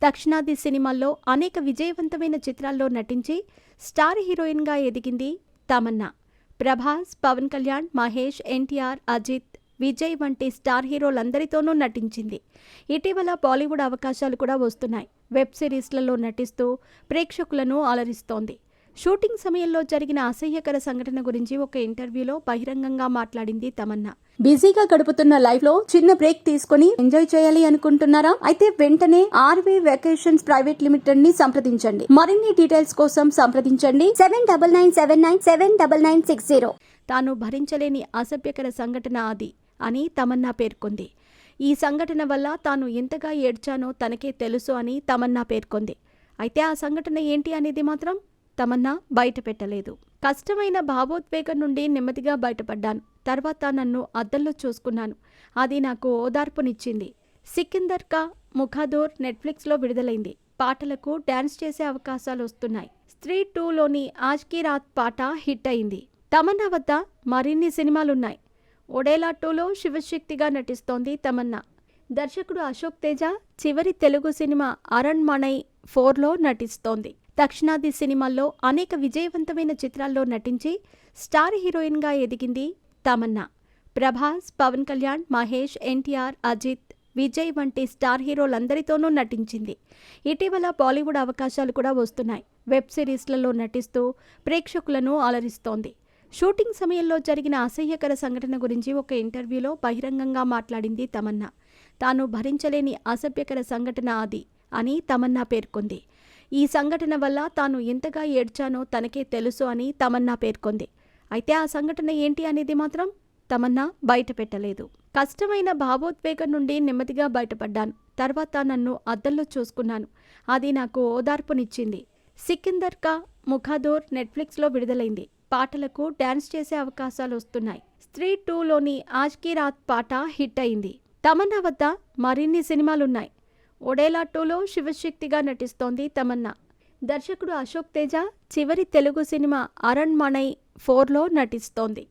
దక్షిణాది సినిమాల్లో అనేక విజయవంతమైన చిత్రాల్లో నటించి స్టార్ హీరోయిన్గా ఎదిగింది తమన్నా. ప్రభాస్, పవన్ కళ్యాణ్, మహేష్, ఎన్టీఆర్, అజిత్, విజయ్ వంటి స్టార్ హీరోలందరితోనూ నటించింది. ఇటీవల బాలీవుడ్ అవకాశాలు కూడా వస్తున్నాయి. వెబ్ సిరీస్లలో నటిస్తూ ప్రేక్షకులను అలరిస్తోంది. షూటింగ్ సమయంలో జరిగిన అసహ్యకర సంఘటన గురించి ఒక ఇంటర్వ్యూలో బహిరంగంగా మాట్లాడింది తమన్నా. బిజీగా గడుపుతున్న లైఫ్ లో చిన్న బ్రేక్ తీసుకుని ఎంజాయ్ చేయాలి అనుకుంటున్నారా? అయితే వెంటనే ఆర్వీ వెకేషన్స్ ప్రైవేట్ లిమిటెడ్ ని సంప్రదించండి. మరిన్ని డీటెయిల్స్ కోసం సంప్రదించండి 7997979960. తాను భరించలేని అసభ్యకర సంఘటన అది అని తమన్నా పేర్కొంది. ఈ సంఘటన వల్ల తాను ఎంతగా ఏడ్చానో తనకే తెలుసు అని తమన్నా పేర్కొంది. అయితే ఆ సంఘటన ఏంటి అనేది మాత్రం తమన్నా బయట పెట్టలేదు. కష్టమైన భావోద్వేగం నుండి నెమ్మదిగా బయటపడ్డాను. తర్వాత నన్ను అద్దంలో చూసుకున్నాను. అది నాకు ఓదార్పునిచ్చింది. సికిందర్ కా ముఖాదూర్ నెట్ఫ్లిక్స్లో విడుదలైంది. పాటలకు డ్యాన్స్ చేసే అవకాశాలు వస్తున్నాయి. స్త్రీ 2లోని ఆజ్ కీ రాత్ పాట హిట్ అయింది. తమన్నా వద్ద మరిన్ని సినిమాలున్నాయి. ఒడేలా 2లో శివశక్తిగా నటిస్తోంది తమన్నా. దర్శకుడు అశోక్ తేజ చివరి తెలుగు సినిమా అరణ్మనై 4లో నటిస్తోంది. దక్షిణాది సినిమాల్లో అనేక విజయవంతమైన చిత్రాల్లో నటించి స్టార్ హీరోయిన్గా ఎదిగింది తమన్నా. ప్రభాస్, పవన్ కళ్యాణ్, మహేష్, ఎన్టీఆర్, అజిత్, విజయ్ వంటి స్టార్ హీరోలందరితోనూ నటించింది. ఇటీవల బాలీవుడ్ అవకాశాలు కూడా వస్తున్నాయి. వెబ్ సిరీస్లలో నటిస్తూ ప్రేక్షకులను అలరిస్తోంది. షూటింగ్ సమయంలో జరిగిన అసహ్యకర సంఘటన గురించి ఒక ఇంటర్వ్యూలో బహిరంగంగా మాట్లాడింది తమన్నా. తాను భరించలేని అసభ్యకర సంఘటన అది అని తమన్నా పేర్కొంది. ఈ సంఘటన వల్ల తాను ఎంతగా ఏడ్చానో తనకే తెలుసు అని తమన్నా పేర్కొంది. అయితే ఆ సంఘటన ఏంటి అనేది మాత్రం తమన్నా బయట పెట్టలేదు. కష్టమైన భావోద్వేగం నుండి నెమ్మదిగా బయటపడ్డాను. తర్వాత నన్ను అద్దంలో చూసుకున్నాను. అది నాకు ఓదార్పునిచ్చింది. సికిందర్ కా ముఖాదూర్ నెట్ఫ్లిక్స్లో విడుదలైంది. పాటలకు డ్యాన్స్ చేసే అవకాశాలు వస్తున్నాయి. స్త్రీ 2లోని ఆజ్ కీ రాత్ పాట హిట్ అయింది. తమన్నా వద్ద మరిన్ని సినిమాలున్నాయి. ఒడేలా 2లో శివశక్తిగా నటిస్తోంది తమన్నా. దర్శకుడు అశోక్ తేజ చివరి తెలుగు సినిమా అరణ్మనై 4లో నటిస్తోంది.